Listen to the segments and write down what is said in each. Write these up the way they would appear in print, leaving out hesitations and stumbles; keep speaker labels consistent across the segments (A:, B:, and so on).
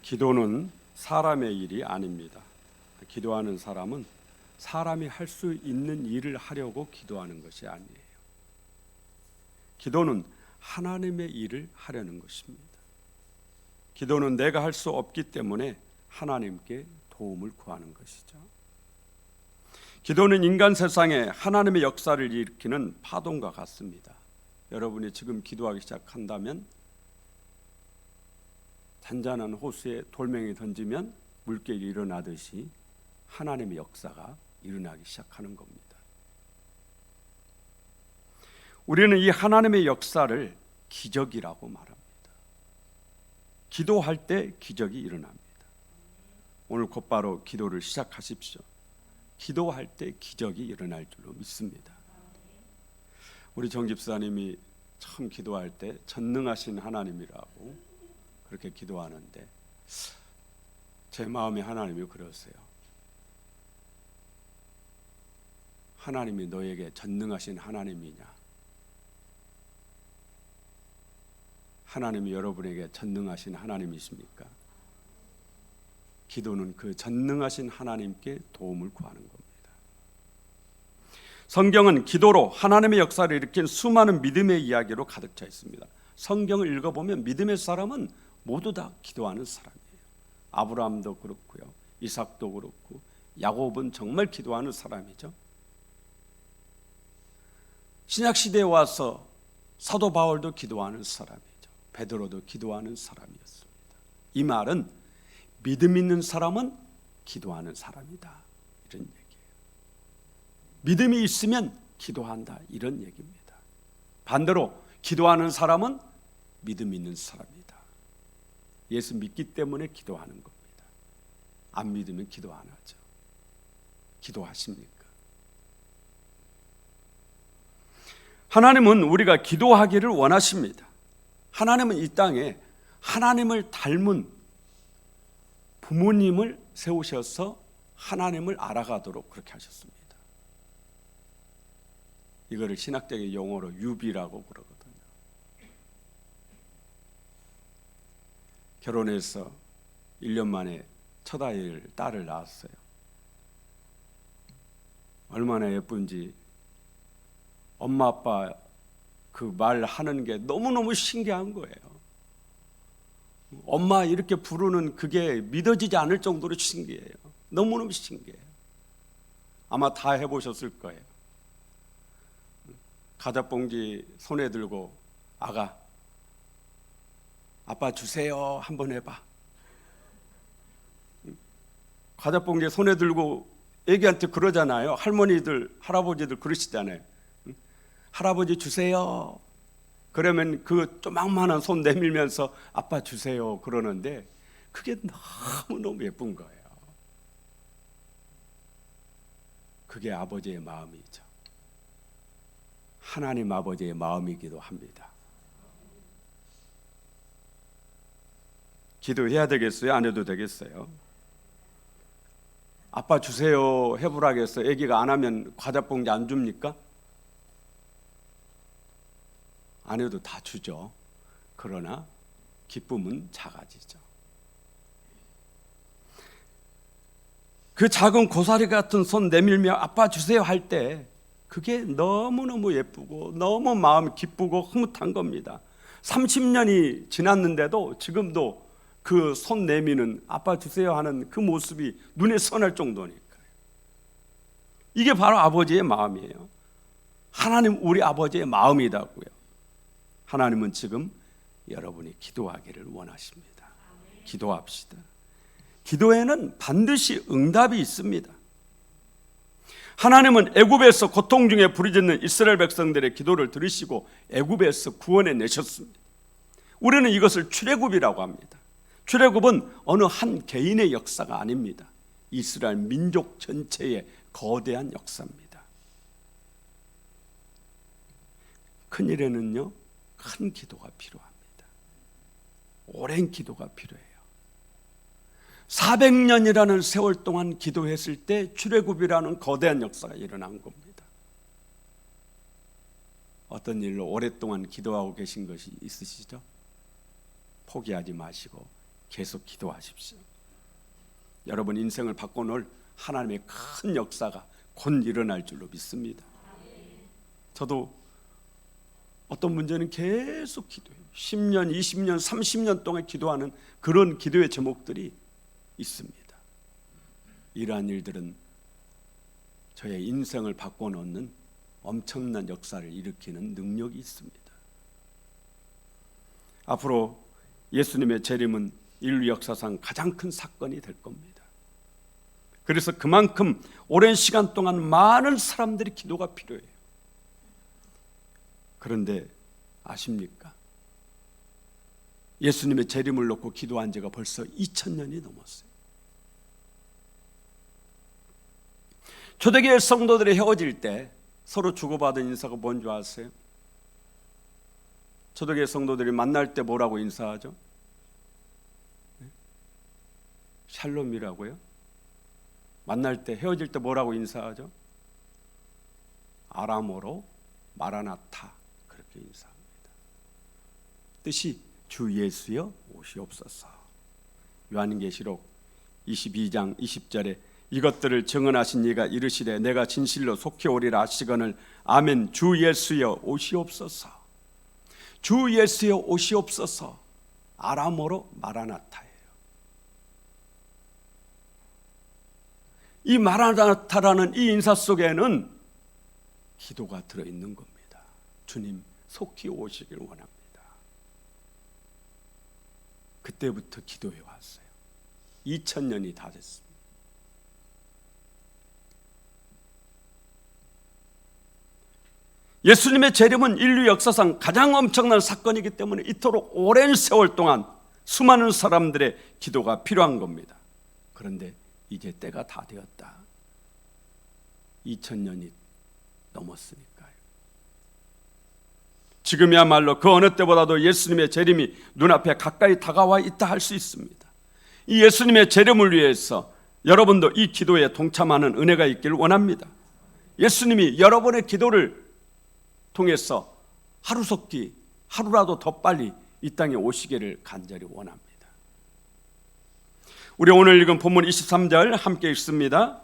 A: 기도는 사람의 일이 아닙니다. 기도하는 사람은 사람이 할 수 있는 일을 하려고 기도하는 것이 아니에요. 기도는 하나님의 일을 하려는 것입니다. 기도는 내가 할 수 없기 때문에 하나님께 도움을 구하는 것이죠. 기도는 인간 세상에 하나님의 역사를 일으키는 파동과 같습니다. 여러분이 지금 기도하기 시작한다면 잔잔한 호수에 돌멩이 던지면 물결이 일어나듯이 하나님의 역사가 일어나기 시작하는 겁니다. 우리는 이 하나님의 역사를 기적이라고 말합니다. 기도할 때 기적이 일어납니다. 오늘 곧바로 기도를 시작하십시오. 기도할 때 기적이 일어날 줄로 믿습니다. 우리 정 집사님이 처음 기도할 때 전능하신 하나님이라고 그렇게 기도하는데 제 마음에 하나님이 그러세요. 하나님이 너에게 전능하신 하나님이냐? 하나님이 여러분에게 전능하신 하나님이십니까? 기도는 그 전능하신 하나님께 도움을 구하는 겁니다. 성경은 기도로 하나님의 역사를 일으킨 수많은 믿음의 이야기로 가득 차 있습니다. 성경을 읽어보면 믿음의 사람은 모두 다 기도하는 사람이에요. 아브라함도 그렇고요, 이삭도 그렇고, 야곱은 정말 기도하는 사람이죠. 신약 시대에 와서 사도 바울도 기도하는 사람이죠. 베드로도 기도하는 사람이었습니다. 이 말은 믿음 있는 사람은 기도하는 사람이다, 이런 얘기예요. 믿음이 있으면 기도한다, 이런 얘기입니다. 반대로 기도하는 사람은 믿음 있는 사람이다. 예수 믿기 때문에 기도하는 겁니다. 안 믿으면 기도 안 하죠. 기도하십니까? 하나님은 우리가 기도하기를 원하십니다. 하나님은 이 땅에 하나님을 닮은 부모님을 세우셔서 하나님을 알아가도록 그렇게 하셨습니다. 이거를 신학적인 용어로 유비라고 그러거든요. 결혼해서 1년 만에 첫 아이를, 딸을 낳았어요. 얼마나 예쁜지 엄마 아빠 그 말하는 게 너무너무 신기한 거예요. 엄마 이렇게 부르는 그게 믿어지지 않을 정도로 신기해요. 너무너무 신기해요. 아마 다 해보셨을 거예요. 과자봉지 손에 들고 아빠 주세요 한번 해봐. 과자봉지 손에 들고 애기한테 그러잖아요. 할머니들 할아버지들 그러시잖아요. 할아버지 주세요. 그러면 그 조망만한 손 내밀면서 아빠 주세요 그러는데 그게 너무너무 예쁜 거예요. 그게 아버지의 마음이죠. 하나님 아버지의 마음이기도 합니다. 기도해야 되겠어요? 안 해도 되겠어요? 아빠 주세요 해보라겠어. 애기가 안 하면 과자봉지 안 줍니까? 안 해도 다 주죠. 그러나 기쁨은 작아지죠. 그 작은 고사리 같은 손 내밀며 아빠 주세요 할 때 그게 너무너무 예쁘고 너무 마음 기쁘고 흐뭇한 겁니다. 30년이 지났는데도 지금도 그 손 내미는 아빠 주세요 하는 그 모습이 눈에 선할 정도니까요. 이게 바로 아버지의 마음이에요. 하나님 우리 아버지의 마음이다고요. 하나님은 지금 여러분이 기도하기를 원하십니다. 기도합시다. 기도에는 반드시 응답이 있습니다. 하나님은 애굽에서 고통 중에 부르짖는 이스라엘 백성들의 기도를 들으시고 애굽에서 구원해 내셨습니다. 우리는 이것을 출애굽이라고 합니다. 출애굽은 어느 한 개인의 역사가 아닙니다. 이스라엘 민족 전체의 거대한 역사입니다. 큰일에는요, 큰 기도가 필요합니다. 오랜 기도가 필요해요. 400년이라는 세월 동안 기도했을 때 출애굽이라는 거대한 역사가 일어난 겁니다. 어떤 일로 오랫동안 기도하고 계신 것이 있으시죠? 포기하지 마시고 계속 기도하십시오. 여러분 인생을 바꿔놓을 하나님의 큰 역사가 곧 일어날 줄로 믿습니다. 저도 어떤 문제는 계속 기도해요. 10년, 20년, 30년 동안 기도하는 그런 기도의 제목들이 있습니다. 이러한 일들은 저의 인생을 바꿔놓는 엄청난 역사를 일으키는 능력이 있습니다. 앞으로 예수님의 재림은 인류 역사상 가장 큰 사건이 될 겁니다. 그래서 그만큼 오랜 시간 동안 많은 사람들이 기도가 필요해요. 그런데 아십니까? 예수님의 재림을 놓고 기도한 지가 벌써 2000년이 넘었어요. 초대교회 성도들이 헤어질 때 서로 주고받은 인사가 뭔지 아세요? 초대교회 성도들이 만날 때 뭐라고 인사하죠? 샬롬이라고요? 만날 때, 헤어질 때 뭐라고 인사하죠? 아람어로 마라나타, 그렇게 인사합니다. 뜻이 주 예수여 오시옵소서. 요한계시록 22장 20절에 이것들을 증언하신 이가 이르시되 내가 진실로 속히 오리라 하시거늘 아멘. 주 예수여 오시옵소서. 주 예수여 오시옵소서. 아람어로 마라나타예요. 이 마라나타라는 이 인사 속에는 기도가 들어있는 겁니다. 주님 속히 오시길 원합니다. 그때부터 기도해 왔어요. 2000년이 다 됐습니다. 예수님의 재림은 인류 역사상 가장 엄청난 사건이기 때문에 이토록 오랜 세월 동안 수많은 사람들의 기도가 필요한 겁니다. 그런데 이제 때가 다 되었다. 2000년이 넘었으니까요. 지금이야말로 그 어느 때보다도 예수님의 재림이 눈앞에 가까이 다가와 있다 할 수 있습니다. 이 예수님의 재림을 위해서 여러분도 이 기도에 동참하는 은혜가 있기를 원합니다. 예수님이 여러분의 기도를 통해서 하루속히 하루라도 더 빨리 이 땅에 오시기를 간절히 원합니다. 우리 오늘 읽은 본문 23절 함께 읽습니다.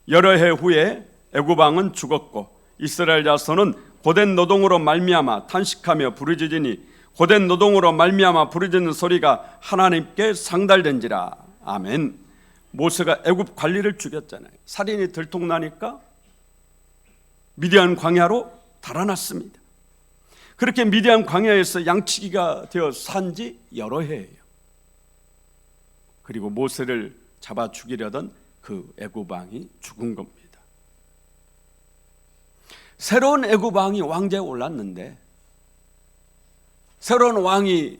A: 여러 해 후에 애굽 왕은 죽었고 이스라엘 자손은 고된 노동으로 말미암아 탄식하며 부르짖으니 고된 노동으로 말미암아 부르짖는 소리가 하나님께 상달된지라. 아멘. 모세가 애굽 관리를 죽였잖아요. 살인이 들통나니까 미디안 광야로 달아났습니다. 그렇게 미디안 광야에서 양치기가 되어 산 지 여러 해예요. 그리고 모세를 잡아 죽이려던 그 애굽 왕이 죽은 겁니다. 새로운 애굽 왕이 왕좌에 올랐는데 새로운 왕이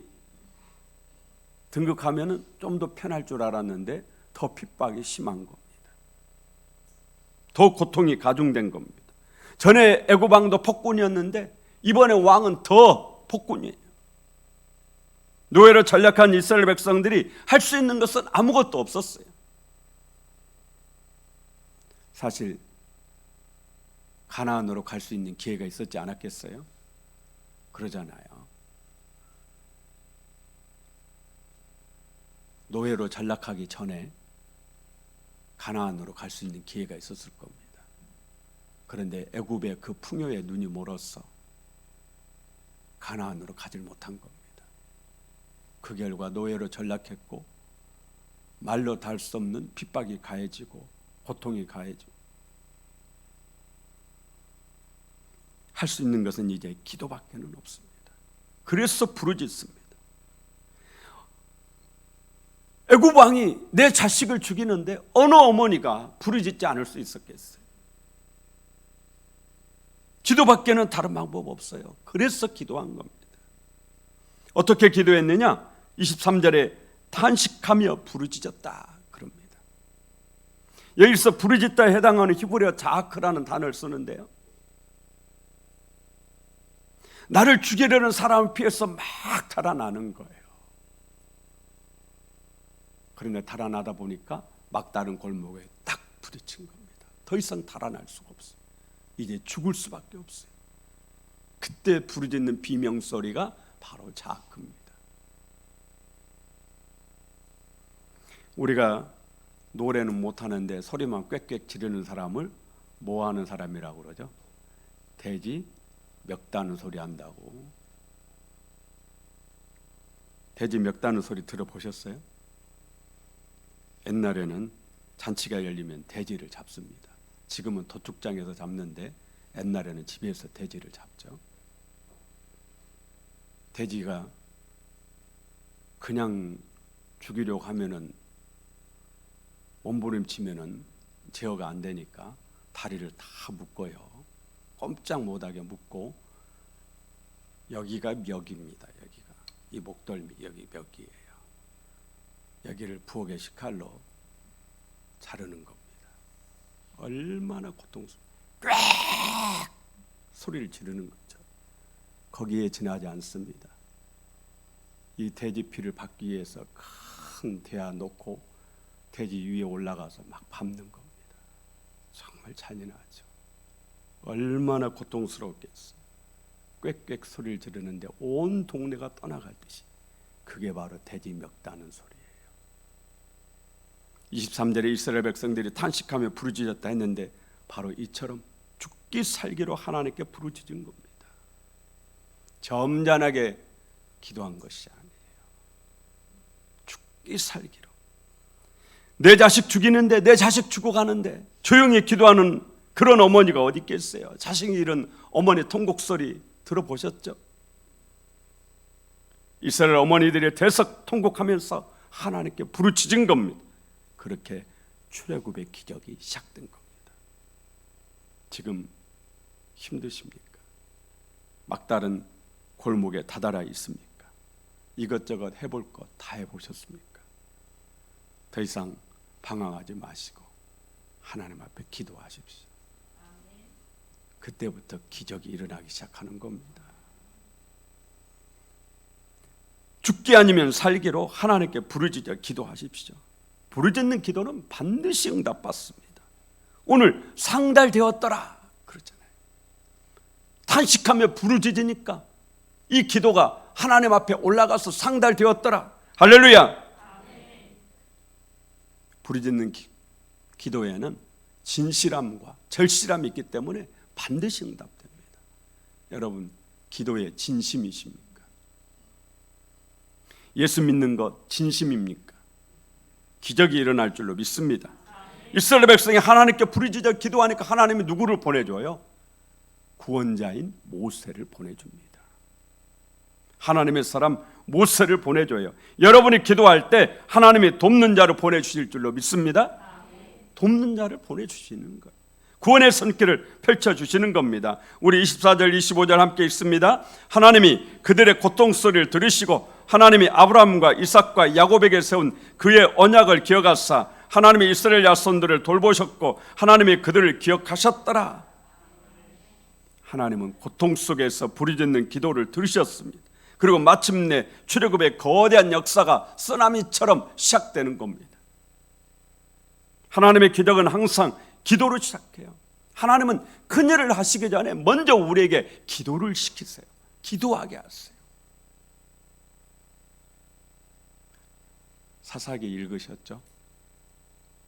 A: 등극하면 좀 더 편할 줄 알았는데 더 핍박이 심한 겁니다. 더 고통이 가중된 겁니다. 전에 애굽 왕도 폭군이었는데 이번에 왕은 더 폭군이에요. 노예로 전락한 이스라엘 백성들이 할 수 있는 것은 아무것도 없었어요. 사실 가나안으로 갈 수 있는 기회가 있었지 않았겠어요? 그러잖아요. 노예로 전락하기 전에 가나안으로 갈 수 있는 기회가 있었을 겁니다. 그런데 애굽의 그 풍요에 눈이 멀어서 가나안으로 가질 못한 겁니다. 그 결과 노예로 전락했고 말로 닿을 수 없는 핍박이 가해지고 고통이 가해지고 할 수 있는 것은 이제 기도밖에는 없습니다. 그래서 부르짖습니다. 애굽 왕이 내 자식을 죽이는데 어느 어머니가 부르짖지 않을 수 있었겠어요? 기도밖에는 다른 방법 없어요. 그래서 기도한 겁니다. 어떻게 기도했느냐? 23절에 탄식하며 부르짖었다 그럽니다. 여기서 부르짖다에 해당하는 히브리어 자아크라는 단어를 쓰는데요, 나를 죽이려는 사람을 피해서 막 달아나는 거예요. 그런데 달아나다 보니까 막다른 골목에 딱 부딪힌 겁니다. 더 이상 달아날 수가 없어요. 이제 죽을 수밖에 없어요. 그때 부르짖는 비명소리가 바로 자아크입니다. 우리가 노래는 못하는데 소리만 꽥꽥 지르는 사람을 뭐 하는 사람이라고 그러죠? 돼지 멱다는 소리 한다고. 돼지 멱다는 소리 들어보셨어요? 옛날에는 잔치가 열리면 돼지를 잡습니다. 지금은 도축장에서 잡는데 옛날에는 집에서 돼지를 잡죠. 돼지가 그냥 죽이려고 하면은 몸부림치면은 제어가 안 되니까 다리를 다 묶어요. 꼼짝 못하게 묶고, 여기가 멱입니다. 여기가 이 목덜미 여기 멱이에요. 여기를 부엌에식 칼로 자르는 겁니다. 얼마나 고통스러워. 꽥 소리를 지르는 거죠. 거기에 지나지 않습니다. 이 돼지 피를 받기 위해서 큰 대야 놓고 돼지 위에 올라가서 막 밟는 겁니다. 정말 잔인하죠. 얼마나 고통스럽겠어요. 꽥꽥 소리를 지르는데 온 동네가 떠나갈 듯이. 그게 바로 돼지 멱다는 소리예요. 23절에 이스라엘 백성들이 탄식하며 부르짖었다 했는데 바로 이처럼 죽기 살기로 하나님께 부르짖은 겁니다. 점잖하게 기도한 것이 아니에요. 죽기 살기로. 내 자식 죽이는데, 내 자식 죽어가는데 조용히 기도하는 그런 어머니가 어디 있겠어요? 자식이 잃은 어머니 통곡소리 들어보셨죠? 이스라엘 어머니들이 대석 통곡하면서 하나님께 부르짖은 겁니다. 그렇게 출애굽의 기적이 시작된 겁니다. 지금 힘드십니까? 막다른 골목에 다다라 있습니까? 이것저것 해볼 것 다 해보셨습니까? 더 이상 방황하지 마시고 하나님 앞에 기도하십시오. 그때부터 기적이 일어나기 시작하는 겁니다. 죽기 아니면 살기로 하나님께 부르짖어 기도하십시오. 부르짖는 기도는 반드시 응답받습니다. 오늘 상달되었더라 그러잖아요. 탄식하며 부르짖으니까 이 기도가 하나님 앞에 올라가서 상달되었더라. 할렐루야. 부르짖는 기도에는 진실함과 절실함이 있기 때문에 반드시 응답됩니다. 여러분, 기도에 진심이십니까? 예수 믿는 것 진심입니까? 기적이 일어날 줄로 믿습니다. 이스라엘 백성이 하나님께 부르짖어 기도하니까 하나님이 누구를 보내줘요? 구원자인 모세를 보내줍니다. 하나님의 사람 모세를 보내줘요. 여러분이 기도할 때 하나님이 돕는 자를 보내주실 줄로 믿습니다. 돕는 자를 보내주시는 거예요. 구원의 손길을 펼쳐주시는 겁니다. 우리 24절 25절 함께 읽습니다. 하나님이 그들의 고통소리를 들으시고 하나님이 아브라함과 이삭과 야곱에게 세운 그의 언약을 기억하사 하나님이 이스라엘 자손들을 돌보셨고 하나님이 그들을 기억하셨더라. 하나님은 고통 속에서 부르짖는 기도를 들으셨습니다. 그리고 마침내 출애굽의 거대한 역사가 쓰나미처럼 시작되는 겁니다. 하나님의 기적은 항상 기도로 시작해요. 하나님은 큰일을 하시기 전에 먼저 우리에게 기도를 시키세요. 기도하게 하세요. 사사기 읽으셨죠?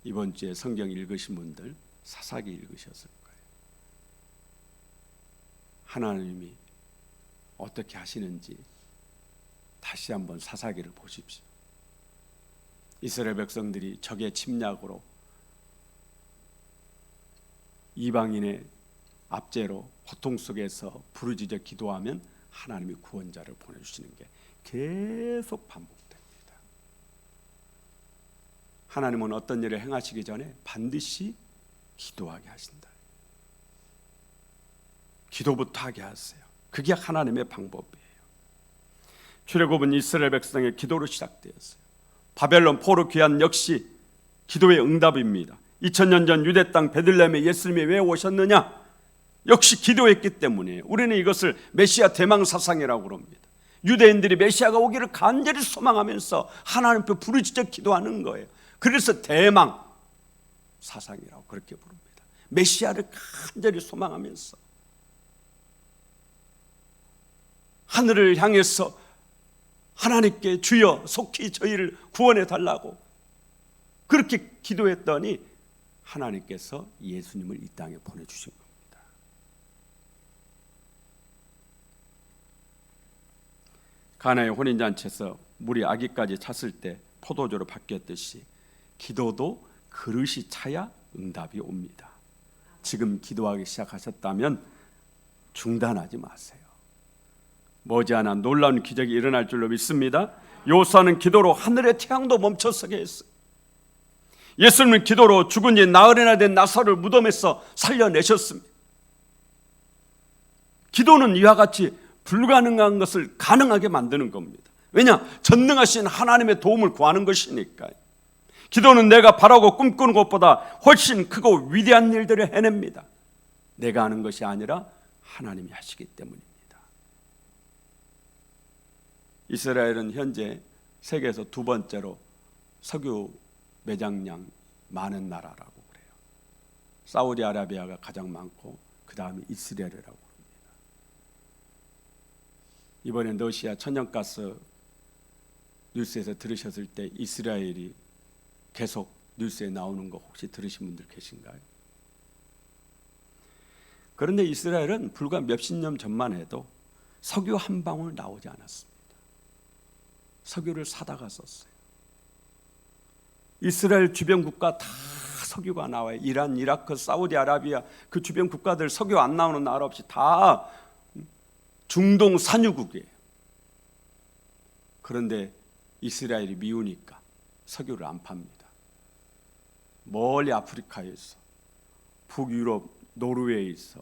A: 이번 주에 성경 읽으신 분들 사사기 읽으셨을 거예요. 하나님이 어떻게 하시는지 다시 한번 사사기를 보십시오. 이스라엘 백성들이 적의 침략으로 이방인의 압제로 고통 속에서 부르짖어 기도하면 하나님이 구원자를 보내주시는 게 계속 반복됩니다. 하나님은 어떤 일을 행하시기 전에 반드시 기도하게 하신다. 기도부터 하게 하세요. 그게 하나님의 방법이에요. 출애굽은 이스라엘 백성의 기도로 시작되었어요. 바벨론 포로 귀환 역시 기도의 응답입니다. 2000년 전 유대 땅 베들레헴에 예수님이 왜 오셨느냐? 역시 기도했기 때문에 우리는 이것을 메시아 대망 사상이라고 합니다. 유대인들이 메시아가 오기를 간절히 소망하면서 하나님 앞에 부르짖어 기도하는 거예요. 그래서 대망 사상이라고 그렇게 부릅니다. 메시아를 간절히 소망하면서 하늘을 향해서 하나님께 주여 속히 저희를 구원해 달라고 그렇게 기도했더니 하나님께서 예수님을 이 땅에 보내주신 겁니다. 가나의 혼인잔치에서 물이 아기까지 찼을 때 포도주로 바뀌었듯이 기도도 그릇이 차야 응답이 옵니다. 지금 기도하기 시작하셨다면 중단하지 마세요. 머지않아 놀라운 기적이 일어날 줄로 믿습니다. 요사는 기도로 하늘의 태양도 멈춰서게 했어요. 예수님은 기도로 죽은 지 나흘이나 된 나사로를 무덤에서 살려내셨습니다. 기도는 이와 같이 불가능한 것을 가능하게 만드는 겁니다. 왜냐? 전능하신 하나님의 도움을 구하는 것이니까요. 기도는 내가 바라고 꿈꾸는 것보다 훨씬 크고 위대한 일들을 해냅니다. 내가 하는 것이 아니라 하나님이 하시기 때문입니다. 이스라엘은 현재 세계에서 두 번째로 석유 매장량 많은 나라라고 그래요. 사우디아라비아가 가장 많고 그 다음에 이스라엘이라고 합니다. 이번에 러시아 천연가스 뉴스에서 들으셨을 때 이스라엘이 계속 뉴스에 나오는 거 혹시 들으신 분들 계신가요? 그런데 이스라엘은 불과 몇십 년 전만 해도 석유 한 방울 나오지 않았습니다. 석유를 사다가 썼어요. 이스라엘 주변 국가 다 석유가 나와요. 이란, 이라크, 사우디아라비아 그 주변 국가들 석유 안 나오는 나라 없이 다 중동 산유국이에요. 그런데 이스라엘이 미우니까 석유를 안 팝니다. 멀리 아프리카에서, 북유럽, 노르웨이에서,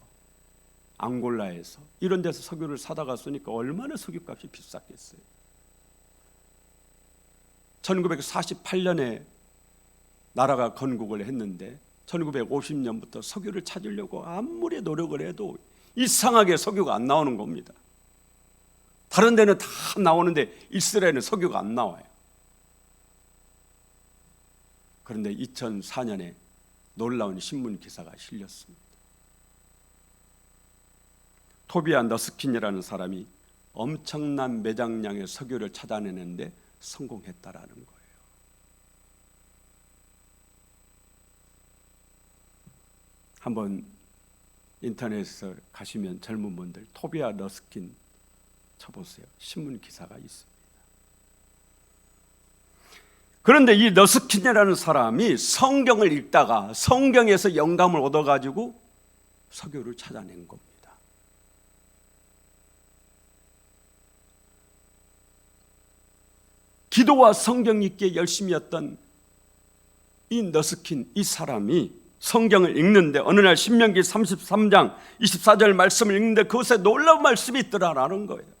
A: 앙골라에서 이런 데서 석유를 사다가 쓰니까 얼마나 석유값이 비쌌겠어요. 1948년에 나라가 건국을 했는데 1950년부터 석유를 찾으려고 아무리 노력을 해도 이상하게 석유가 안 나오는 겁니다. 다른 데는 다 나오는데 이스라엘은 석유가 안 나와요. 그런데 2004년에 놀라운 신문 기사가 실렸습니다. 토비아 너스킨이라는 사람이 엄청난 매장량의 석유를 찾아내는데 성공했다라는 거예요. 한번 인터넷에 가시면 젊은 분들 토비아 너스킨 쳐보세요. 신문 기사가 있습니다. 그런데 이 너스킨이라는 사람이 성경을 읽다가 성경에서 영감을 얻어가지고 석유를 찾아낸 겁니다. 기도와 성경 읽기에 열심히 했던 이 너스킨 이 사람이 성경을 읽는데 어느 날 신명기 33장 24절 말씀을 읽는데 그것에 놀라운 말씀이 있더라라는 거예요.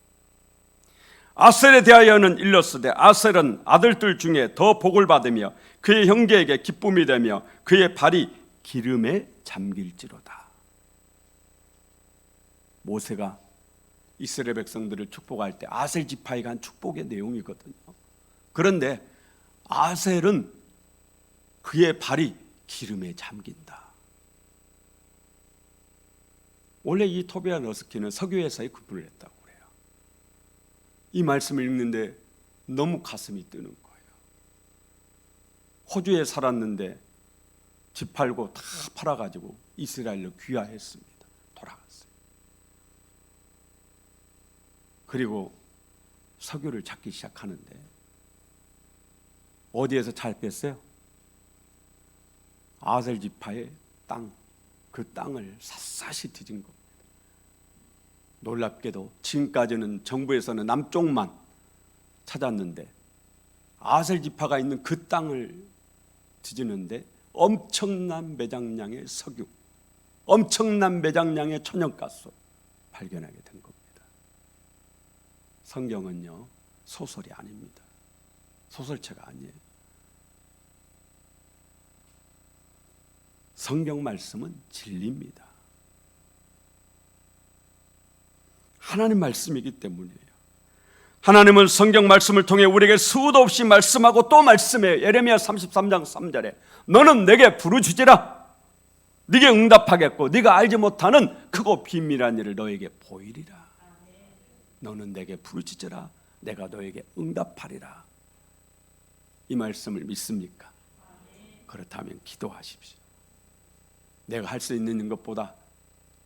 A: 아셀에 대하여는 일렀으되 아셀은 아들들 중에 더 복을 받으며 그의 형제에게 기쁨이 되며 그의 발이 기름에 잠길지로다. 모세가 이스라엘 백성들을 축복할 때 아셀 지파에게 한 축복의 내용이거든요. 그런데 아셀은 그의 발이 기름에 잠긴다. 원래 이 토비아 너스킨은 석유회사에 근무를 했다고 그래요. 이 말씀을 읽는데 너무 가슴이 뜨는 거예요. 호주에 살았는데 집 팔고 다 팔아가지고 이스라엘로 귀화했습니다. 돌아갔어요. 그리고 석유를 찾기 시작하는데 어디에서 찾겠어요? 아셀 지파의 땅, 그 땅을 샅샅이 뒤진 겁니다. 놀랍게도 지금까지는 정부에서는 남쪽만 찾았는데 아셀 지파가 있는 그 땅을 뒤지는데 엄청난 매장량의 석유, 엄청난 매장량의 천연가스 발견하게 된 겁니다. 성경은요 소설이 아닙니다. 소설체가 아니에요. 성경 말씀은 진리입니다. 하나님 말씀이기 때문이에요. 하나님은 성경 말씀을 통해 우리에게 수도 없이 말씀하고 또 말씀해요. 예레미야 33장 3절에 너는 내게 부르짖으라. 네게 응답하겠고 네가 알지 못하는 크고 비밀한 일을 너에게 보이리라. 너는 내게 부르짖으라. 내가 너에게 응답하리라. 이 말씀을 믿습니까? 그렇다면 기도하십시오. 내가 할 수 있는 것보다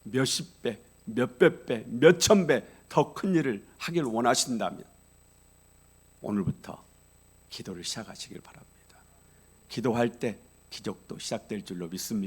A: 몇십 배, 몇백 배, 몇천 배 더 큰 일을 하길 원하신다면 오늘부터 기도를 시작하시길 바랍니다. 기도할 때 기적도 시작될 줄로 믿습니다.